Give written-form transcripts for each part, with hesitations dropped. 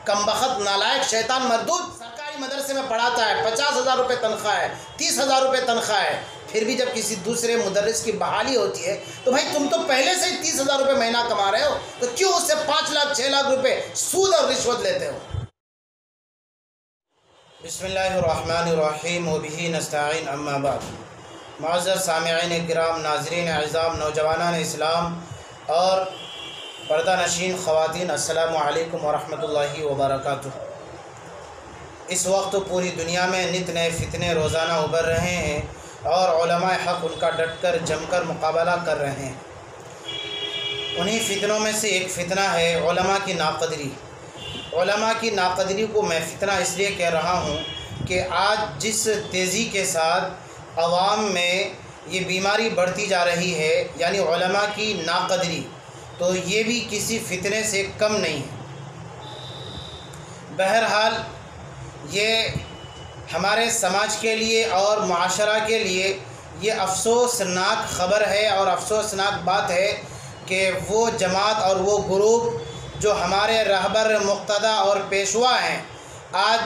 कमबख्त नालायक शैतान मरदूद सरकारी मदरसे में पढ़ाता है, 50,000 रुपये तनख्वाह है, 30,000 रुपये तनख्वाह है, फिर भी जब किसी दूसरे मुदर्रिस की बहाली होती है तो भाई तुम तो पहले से ही 30,000 रुपये महीना कमा रहे हो, तो क्यों उससे 5 लाख 6 लाख रुपये सूद और रिश्वत लेते हो। बिस्मिल्लाहिर्रहमानिर्रहीम व बिही नस्तईन अम्मा बाद। मुअज़्ज़ज़ सामिईन किराम, नाज़रीन अज़ाम, नौजवानान इस्लाम और पर्दा नशीन ख़वातीन, अस्सलामु अलैकुम व रहमतुल्लाहि व बरकातुहू। इस वक्त पूरी दुनिया में नित नए फितने रोज़ाना उभर रहे हैं और उलमाए हक़ उनका डटकर जमकर मुकाबला कर रहे हैं। उन्हीं फितनों में से एक फ़ितना है उलमा की नाक़दरी। उलमा की नाक़दरी को मैं फ़ितना इसलिए कह रहा हूँ कि आज जिस तेज़ी के साथ अवाम में ये बीमारी बढ़ती जा रही है, यानी उलमा की नाक़दरी, तो ये भी किसी फ़ितने से कम नहीं है। बहरहाल ये हमारे समाज के लिए और मुआशरा के लिए ये अफसोसनाक ख़बर है और अफसोसनाक बात है कि वो जमात और वो ग्रुप जो हमारे रहबर मुक़्तदा और पेशवा हैं, आज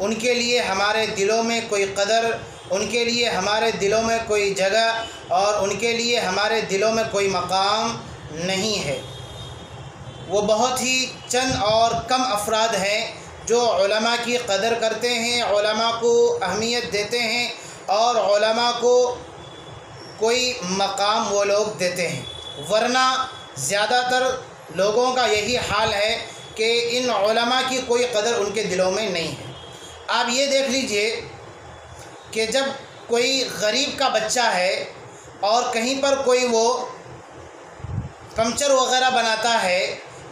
उनके लिए हमारे दिलों में कोई कदर, उनके लिए हमारे दिलों में कोई जगह और उनके लिए हमारे दिलों में कोई मकाम नहीं है। वो बहुत ही चंद और कम अफराद हैं जो उलमा की कदर करते हैं, उलमा को अहमियत देते हैं और उलमा को कोई मकाम वो लोग देते हैं। वरना ज़्यादातर लोगों का यही हाल है कि इन उलमा की कोई कदर उनके दिलों में नहीं है। आप ये देख लीजिए कि जब कोई गरीब का बच्चा है और कहीं पर कोई वो पंचर वग़ैरह बनाता है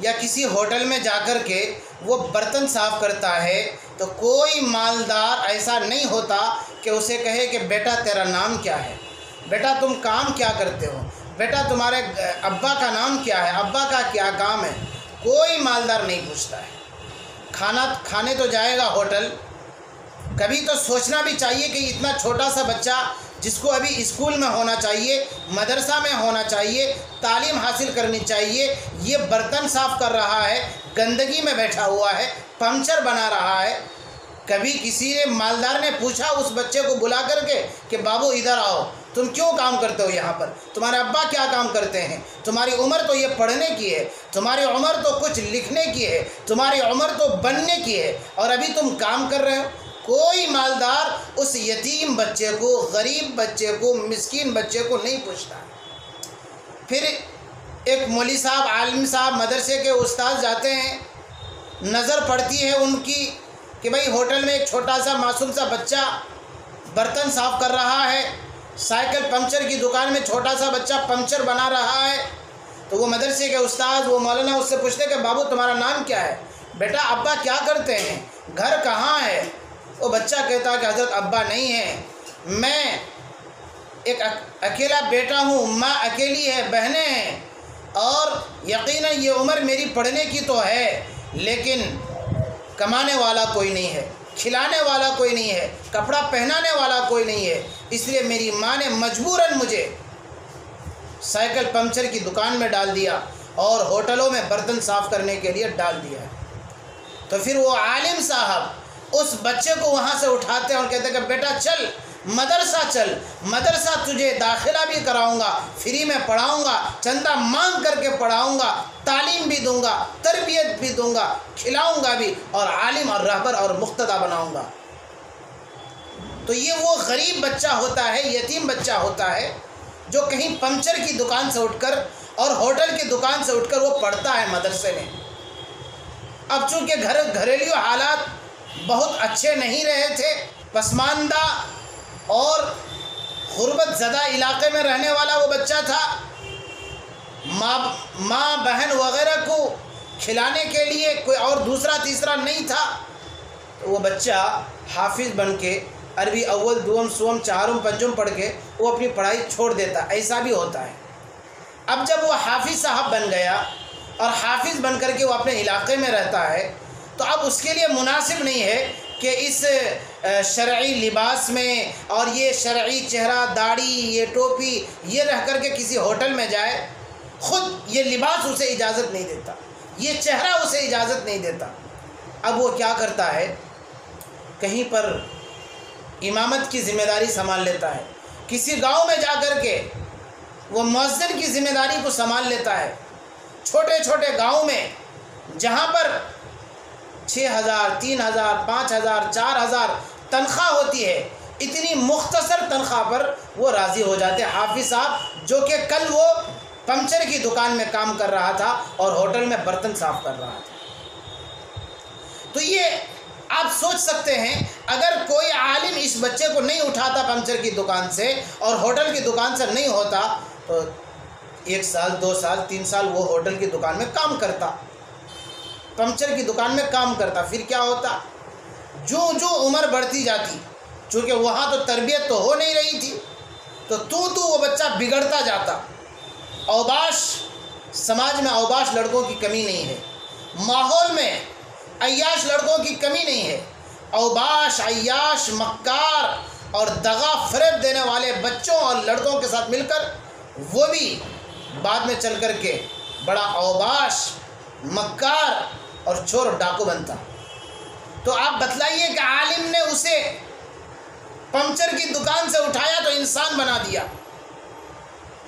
या किसी होटल में जाकर के वो बर्तन साफ़ करता है, तो कोई मालदार ऐसा नहीं होता कि उसे कहे कि बेटा तेरा नाम क्या है, बेटा तुम काम क्या करते हो, बेटा तुम्हारे अब्बा का नाम क्या है, अब्बा का क्या काम है। कोई मालदार नहीं पूछता है। खाना खाने तो जाएगा होटल, कभी तो सोचना भी चाहिए कि इतना छोटा सा बच्चा जिसको अभी स्कूल में होना चाहिए, मदरसा में होना चाहिए, तालीम हासिल करनी चाहिए, ये बर्तन साफ़ कर रहा है, गंदगी में बैठा हुआ है, पंचर बना रहा है। कभी किसी ने मालदार ने पूछा उस बच्चे को बुला करके कि बाबू इधर आओ, तुम क्यों काम करते हो यहाँ पर, तुम्हारे अब्बा क्या काम करते हैं, तुम्हारी उम्र तो ये पढ़ने की है, तुम्हारी उम्र तो कुछ लिखने की है, तुम्हारी उम्र तो बनने की है और अभी तुम काम कर रहे हो। कोई मालदार उस यतीम बच्चे को, गरीब बच्चे को, मिस्कीन बच्चे को नहीं पूछता। फिर एक मौलवी साहब, आलिम साहब, मदरसे के उस्ताद जाते हैं, नज़र पड़ती है उनकी कि भाई होटल में एक छोटा सा मासूम सा बच्चा बर्तन साफ़ कर रहा है, साइकिल पंक्चर की दुकान में छोटा सा बच्चा पंक्चर बना रहा है। तो वो मदरसे के उस्ताद, वो मौलाना उससे पूछते कि बाबू तुम्हारा नाम क्या है, बेटा अब्बा क्या करते हैं, घर कहाँ है। वो बच्चा कहता है कि हज़रत अब्बा नहीं है, मैं एक अकेला बेटा हूँ, माँ अकेली है, बहनें हैं और यकीनन ये उम्र मेरी पढ़ने की तो है, लेकिन कमाने वाला कोई नहीं है, खिलाने वाला कोई नहीं है, कपड़ा पहनाने वाला कोई नहीं है, इसलिए मेरी माँ ने मजबूरन मुझे साइकिल पंक्चर की दुकान में डाल दिया और होटलों में बर्तन साफ़ करने के लिए डाल दिया। तो फिर वो आलिम साहब उस बच्चे को वहाँ से उठाते हैं और कहते हैं कि बेटा चल मदरसा चल, मदरसा तुझे दाखिला भी कराऊंगा, फ्री में पढ़ाऊंगा, चंदा मांग करके पढ़ाऊंगा, तालीम भी दूंगा, तरबियत भी दूंगा, खिलाऊंगा भी और आलिम और रहबर और मुक्तदा बनाऊंगा। तो ये वो गरीब बच्चा होता है, यतीम बच्चा होता है जो कहीं पंक्चर की दुकान से उठकर और होटल की दुकान से उठकर वो पढ़ता है मदरसे में। अब चूँकि घरेलू हालात बहुत अच्छे नहीं रहे थे, पसमानदा और गुर्बत ज़दा इलाके में रहने वाला वो बच्चा था, माँ बहन वग़ैरह को खिलाने के लिए कोई और दूसरा तीसरा नहीं था। तो वो बच्चा हाफिज़ बन के अरबी अव्वल दुम सुम चारुम पंजुम पढ़ के वो अपनी पढ़ाई छोड़ देता, ऐसा भी होता है। अब जब वो हाफिज़ साहब बन गया और हाफिज़ बन कर के वो अपने इलाके में रहता है, तो अब उसके लिए मुनासिब नहीं है कि इस शरई लिबास में और ये शरई चेहरा, दाढ़ी, ये टोपी ये रह कर के किसी होटल में जाए। ख़ुद ये लिबास उसे इजाज़त नहीं देता, ये चेहरा उसे इजाज़त नहीं देता। अब वो क्या करता है, कहीं पर इमामत की ज़िम्मेदारी संभाल लेता है, किसी गांव में जाकर के वो मुअज्जिन की ज़िम्मेदारी को संभाल लेता है। छोटे छोटे गांव में जहां पर 6,000, 3,000, 5,000, 4,000 तनख्वाह होती है, इतनी मुख्तसर तनख्वाह पर वो राज़ी हो जाते हैं। हाफिज़ साहब जो कि कल वो पंचर की दुकान में काम कर रहा था और होटल में बर्तन साफ़ कर रहा था। तो ये आप सोच सकते हैं, अगर कोई आलिम इस बच्चे को नहीं उठाता पंचर की दुकान से और होटल की दुकान से नहीं होता, तो 1 साल, 2 साल, 3 साल वो होटल की दुकान में काम करता, पंचर की दुकान में काम करता। फिर क्या होता, जो जो उम्र बढ़ती जाती, चूँकि वहाँ तो तरबियत तो हो नहीं रही थी, तो वो बच्चा बिगड़ता जाता। औबाश, समाज में औबाश लड़कों की कमी नहीं है, माहौल में अय्याश लड़कों की कमी नहीं है। औबाश, अय्याश, मक्कार और दगा फरेब देने वाले बच्चों और लड़कों के साथ मिलकर वो भी बाद में चल कर के बड़ा औबाश, मक्कार और चोर और डाकू बनता। तो आप बतलाइए कि आलिम ने उसे पंचर की दुकान से उठाया तो इंसान बना दिया।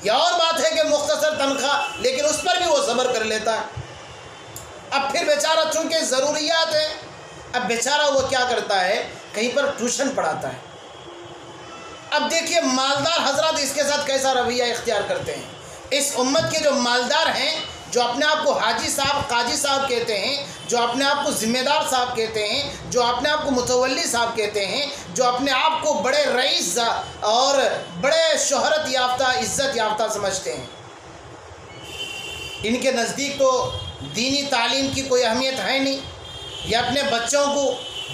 यह और बात है कि मुख्तसर तनख्वाह, लेकिन उस पर भी वो सब्र कर लेता है। अब फिर बेचारा चूँकि ज़रूरियात है, अब बेचारा वो क्या करता है, कहीं पर ट्यूशन पढ़ाता है। अब देखिए मालदार हजरत इसके साथ कैसा रवैया इख्तियार करते हैं। इस उम्मत के जो मालदार हैं, जो अपने आप को हाजी साहब, काजी साहब कहते हैं, जो अपने आप को ज़िम्मेदार साहब कहते हैं, जो अपने आप को मुतवल्ली साहब कहते हैं, जो अपने आप को बड़े रईस और बड़े शोहरत याफ्ता, इज़्ज़त याफ्ता समझते हैं, इनके नज़दीक तो दीनी तालीम की कोई अहमियत है नहीं। ये अपने बच्चों को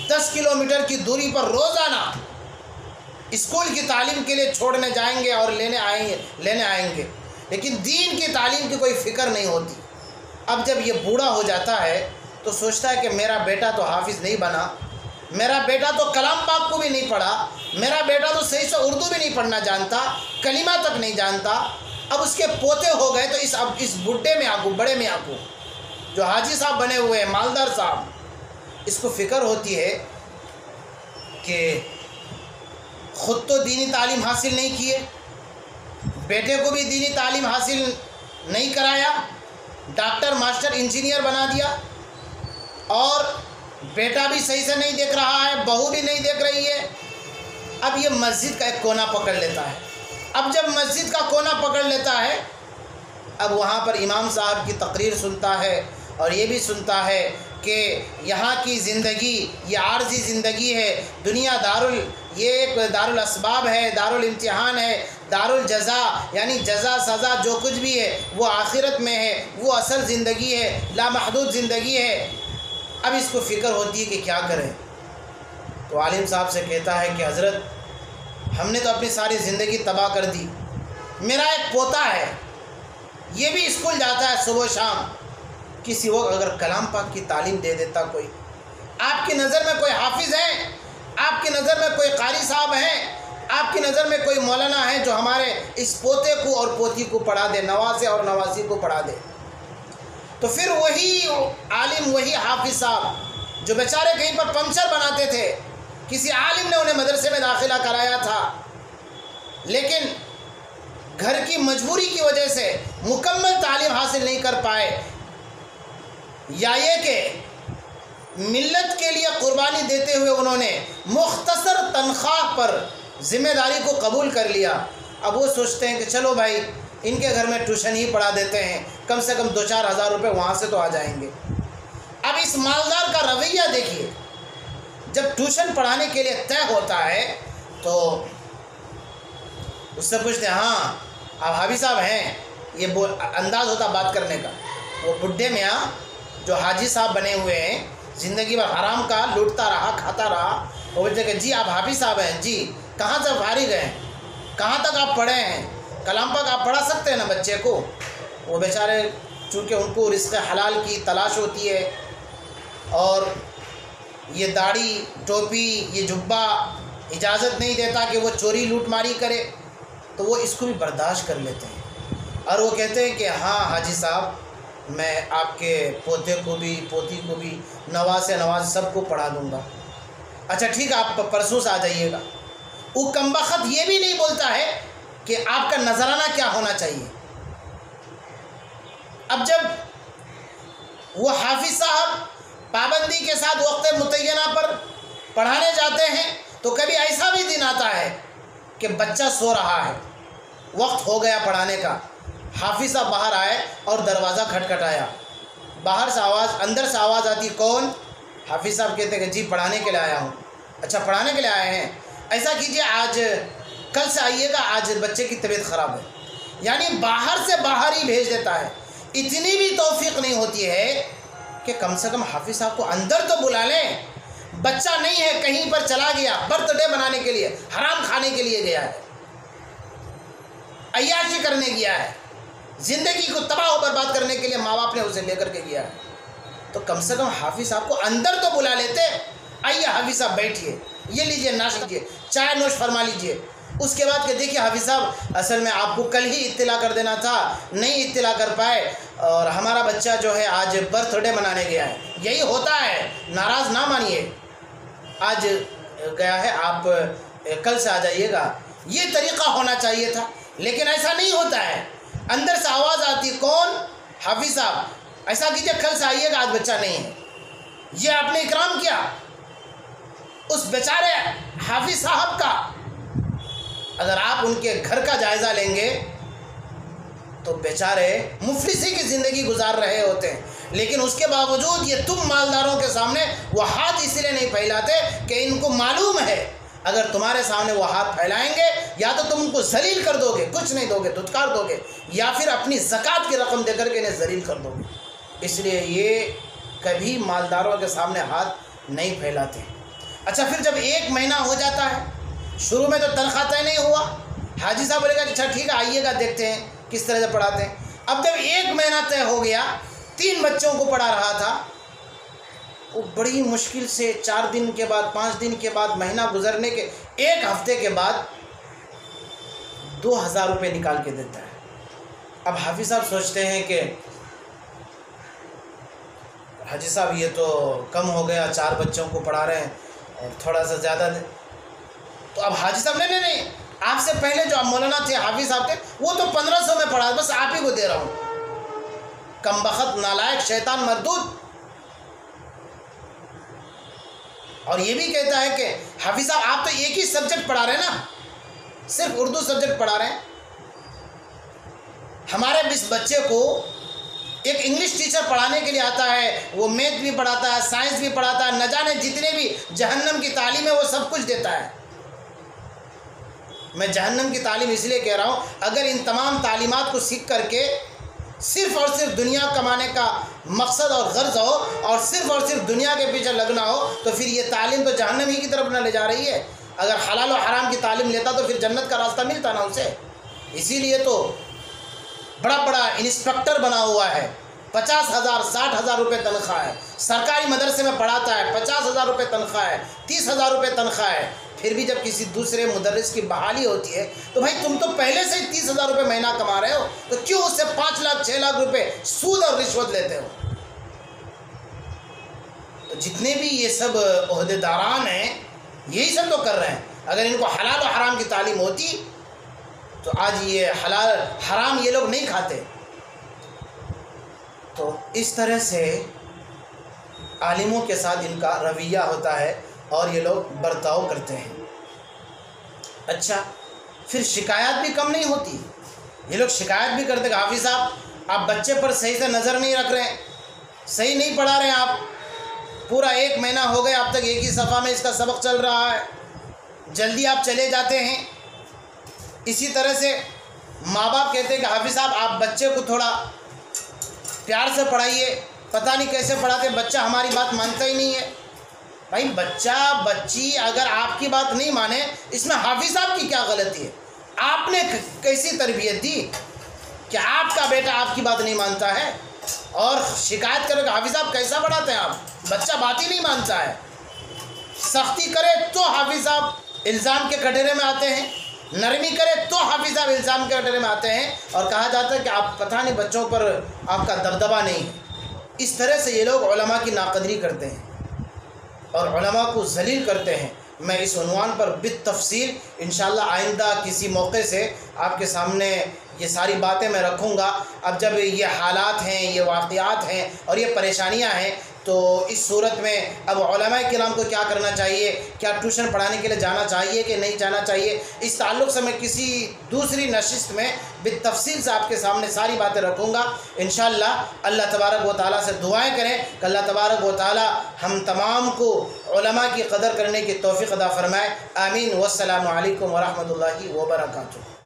10 किलोमीटर की दूरी पर रोज़ाना स्कूल की तालीम के लिए छोड़ने जाएंगे और लेने आएंगे, लेकिन दीन की तालीम की कोई फ़िक्र नहीं होती। अब जब ये बूढ़ा हो जाता है तो सोचता है कि मेरा बेटा तो हाफिज़ नहीं बना, मेरा बेटा तो कलाम पाक को भी नहीं पढ़ा, मेरा बेटा तो सही से उर्दू भी नहीं पढ़ना जानता, कलिमा तक नहीं जानता। अब उसके पोते हो गए तो इस बुढ़े में आकू, बड़े में आकू, जो हाजी साहब बने हुए हैं, मालदार साहब, इसको फ़िक्र होती है कि ख़ुद तो दीनी तालीम हासिल नहीं किए, बेटे को भी दीनी तालीम हासिल नहीं कराया, डॉक्टर, मास्टर, इंजीनियर बना दिया, और बेटा भी सही से नहीं देख रहा है, बहू भी नहीं देख रही है। अब ये मस्जिद का एक कोना पकड़ लेता है। अब जब मस्जिद का कोना पकड़ लेता है, अब वहाँ पर इमाम साहब की तकरीर सुनता है और ये भी सुनता है कि यहाँ की ज़िंदगी ये आर्जी ज़िंदगी है, दुनिया ये एक दारुल असबाब है, दारुल इम्तिहान है, दारुल जज़ा, यानी जज़ा सज़ा जो कुछ भी है वो आखिरत में है, वो असल ज़िंदगी है, लामहदूद ज़िंदगी है। अब इसको फ़िक्र होती है कि क्या करें, तो आलिम साहब से कहता है कि हज़रत, हमने तो अपनी सारी ज़िंदगी तबाह कर दी, मेरा एक पोता है, ये भी स्कूल जाता है सुबह शाम, किसी वक्त अगर कलाम पाक की तालीम दे देता कोई, आपकी नज़र में कोई हाफिज़ है, आपकी नज़र में कोई कारी साहब हैं, आपकी नज़र में कोई मौलाना है जो हमारे इस पोते को और पोती को पढ़ा दे, नवासे और नवासी को पढ़ा दे, तो फिर वही आलिम, वही हाफिज़ साहब जो बेचारे कहीं पर पंचर बनाते थे, किसी आलिम ने उन्हें मदरसे में दाखिला कराया था, लेकिन घर की मजबूरी की वजह से मुकम्मल तालीम हासिल नहीं कर पाए, या ये कि मिल्लत के लिए कुर्बानी देते हुए उन्होंने मुख्तसर तनख्वाह पर ज़िम्मेदारी को कबूल कर लिया। अब वो सोचते हैं कि चलो भाई इनके घर में ट्यूशन ही पढ़ा देते हैं, कम से कम 2-4 हज़ार रुपये वहाँ से तो आ जाएंगे। अब इस मालदार का रवैया देखिए, जब ट्यूशन पढ़ाने के लिए तय होता है तो उससे पूछते हैं, हाँ आप हाफिज़ साहब हैं, ये अंदाज़ होता बात करने का। वो बुढ़े मियाँ जो हाजी साहब बने हुए हैं, ज़िंदगी भर हराम का लूटता रहा, खाता रहा, वो बोलते कि जी आप हाफिज़ साहब हैं, जी कहाँ से फारिग हैं, कहाँ तक आप पढ़े हैं, कलाम पाक आप पढ़ा सकते हैं ना बच्चे को। वो बेचारे चूँकि उनको रिज़्क़ हलाल की तलाश होती है और ये दाढ़ी, टोपी, ये जुब्बा इजाज़त नहीं देता कि वो चोरी लूटमारी करे, तो वो इसको भी बर्दाश्त कर लेते हैं और वो कहते हैं कि हाँ हाजी साहब मैं आपके पोते को भी, पोती को भी, नवाज से नवाज सबको पढ़ा दूंगा। अच्छा ठीक है, आप परसों से आ जाइएगा। वो कमबख्त ये भी नहीं बोलता है कि आपका नजराना क्या होना चाहिए। अब जब वो हाफिज साहब पाबंदी के साथ वक्त मुतय्यना पर पढ़ाने जाते हैं तो कभी ऐसा भी दिन आता है कि बच्चा सो रहा है, वक्त हो गया पढ़ाने का, हाफिज साहब बाहर आए और दरवाज़ा खटखटाया, बाहर से आवाज़, अंदर से आवाज़ आती, कौन? हाफिज साहब कहते हैं कि जी पढ़ाने के लिए आया हूँ। अच्छा पढ़ाने के लिए आए हैं, ऐसा कीजिए आज कल से आइएगा, आज बच्चे की तबीयत ख़राब है। यानी बाहर से बाहर ही भेज देता है। इतनी भी तौफीक नहीं होती है कि कम से कम हाफिज साहब को अंदर तो बुला लें। बच्चा नहीं है, कहीं पर चला गया, बर्थडे मनाने के लिए, हराम खाने के लिए गया है, अय्याशी करने गया है, ज़िंदगी को तबाह बर्बाद करने के लिए माँ बाप ने उसे लेकर के गया है, तो कम से कम हाफिज साहब को अंदर तो बुला लेते। आइए हाफिज साहब बैठिए, ये लीजिए नाश्ता कीजिए, चाय नोश फरमा लीजिए। उसके बाद के देखिए हाफिज साहब असल में आपको कल ही इत्तला कर देना था, नहीं इत्तला कर पाए और हमारा बच्चा जो है आज बर्थडे मनाने गया है। यही होता है, नाराज़ ना मानिए, आज गया है, आप कल से आ जाइएगा। ये तरीक़ा होना चाहिए था, लेकिन ऐसा नहीं होता है। अंदर से आवाज़ आती, कौन? हाफिज साहब, ऐसा कीजिए कल से आइएगा, आज बच्चा नहीं है। ये आपने इकराम किया उस बेचारे हाफिज साहब का। अगर आप उनके घर का जायज़ा लेंगे तो बेचारे मुफलिसी की ज़िंदगी गुजार रहे होते हैं, लेकिन उसके बावजूद ये तुम मालदारों के सामने वो हाथ इसलिए नहीं फैलाते कि इनको मालूम है अगर तुम्हारे सामने वो हाथ फैलाएंगे या तो तुम उनको जलील कर दोगे, कुछ नहीं दोगे, धुतकार दोगे, या फिर अपनी ज़कात की रकम देकर के इन्हें जलील कर दोगे। इसलिए ये कभी मालदारों के सामने हाथ नहीं फैलाते। अच्छा फिर जब 1 महीना हो जाता है, शुरू में तो तनख्वाह तय नहीं हुआ, हाजी साहब बोलेगा अच्छा ठीक है आइएगा, देखते हैं किस तरह से पढ़ाते हैं। अब जब 1 महीना तय हो गया, 3 बच्चों को पढ़ा रहा था, वो बड़ी मुश्किल से 4 दिन के बाद, 5 दिन के बाद, महीना गुजरने के 1 हफ्ते के बाद 2000 रुपये निकाल के देता है। अब हाफिज साहब सोचते हैं कि हाजी साहब ये तो कम हो गया, 4 बच्चों को पढ़ा रहे हैं और थोड़ा सा ज़्यादा दे। तो अब हाजी साहब नहीं, आपसे पहले जो मौलाना थे, हाफिज साहब थे, वो तो 1500 में पढ़ा, बस आप ही को दे रहा हूँ। कमबख्त, नालायक, शैतान मरदूद। और ये भी कहता है कि हाफिज साहब आप तो एक ही सब्जेक्ट पढ़ा रहे हैं ना, सिर्फ उर्दू सब्जेक्ट पढ़ा रहे हैं। हमारे इस बच्चे को एक इंग्लिश टीचर पढ़ाने के लिए आता है, वो मैथ भी पढ़ाता है, साइंस भी पढ़ाता है, न जाने जितने भी जहन्नम की तालीम है वो सब कुछ देता है। मैं जहन्नम की तालीम इसलिए कह रहा हूँ, अगर इन तमाम तालीमात को सीख करके सिर्फ़ और सिर्फ दुनिया कमाने का मकसद और गर्ज हो और सिर्फ दुनिया के पीछे लगना हो, तो फिर ये तालीम तो जहन्नम ही की तरफ न ले जा रही है। अगर हलाल और हराम की तालीम लेता तो फिर जन्नत का रास्ता मिलता ना उसे। इसीलिए तो बड़ा बड़ा इंस्पेक्टर बना हुआ है, 50,000 60,000 रुपये तनख्वाह है, सरकारी मदरसे में पढ़ाता है, 50,000 रुपये तनख्वाह है, 30,000 रुपये तनख्वाह है। फिर भी जब किसी दूसरे मुदर्रिस की बहाली होती है तो भाई तुम तो पहले से ही 30,000 रुपये महीना कमा रहे हो, तो क्यों उससे 5 लाख 6 लाख रुपये सूद और रिश्वत लेते हो? तो जितने भी ये सब ओहदेदारान हैं यही सब तो कर रहे हैं। अगर इनको हलाल और हराम की तालीम होती तो आज ये हलाल हराम ये लोग नहीं खाते। तो इस तरह से आलिमों के साथ इनका रवैया होता है और ये लोग बर्ताव करते हैं। अच्छा फिर शिकायत भी कम नहीं होती, ये लोग शिकायत भी करते हैं, हाफिज साहब आप बच्चे पर सही से नज़र नहीं रख रहे हैं, सही नहीं पढ़ा रहे हैं, आप पूरा 1 महीना हो गया अब तक एक ही सफ़ा में इसका सबक चल रहा है, जल्दी आप चले जाते हैं। इसी तरह से माँ बाप कहते हैं कि हाफिज साहब आप बच्चे को थोड़ा प्यार से पढ़ाइए, पता नहीं कैसे पढ़ाते, बच्चा हमारी बात मानता ही नहीं है। भाई बच्चा बच्ची अगर आपकी बात नहीं माने, इसमें हाफिज साहब की क्या गलती है? आपने कैसी तरबियत दी कि आपका बेटा आपकी बात नहीं मानता है और शिकायत करोगे हाफिज साहब कैसा पढ़ाते हैं आप, बच्चा बात ही नहीं मानता है। सख्ती करे तो हाफिज साहब इल्ज़ाम के कटोरे में आते हैं, नरमी करे तो हाफिज़ा इल्ज़ाम के कटरे में आते हैं और कहा जाता है कि आप पता नहीं बच्चों पर आपका दबदबा नहीं है। इस तरह से ये लोग उलमा की नाक़दरी करते हैं और उलमा को ज़लील करते हैं। मैं इस उन्वान पर बितफ़सील इंशाअल्लाह आइंदा किसी मौके से आपके सामने ये सारी बातें मैं रखूँगा। अब जब ये हालात हैं, ये वाक़यात हैं और ये परेशानियाँ हैं, तो इस सूरत में अब उलमा किराम को क्या करना चाहिए, क्या ट्यूशन पढ़ाने के लिए जाना चाहिए कि नहीं जाना चाहिए, इस ताल्लुक़ से मैं किसी दूसरी नशिस्त में बितफ़सील से आपके सामने सारी बातें रखूँगा इंशाअल्लाह। अल्लाह तबारक व तआला से दुआएं करें कि अल्लाह तबारक व तआला हम तमाम को उलमा की कदर करने की तौफ़ीक़ अता फ़रमाए। आमीन। वस्सलामु अलैकुम व रहमतुल्लाहि व बरकातुहू।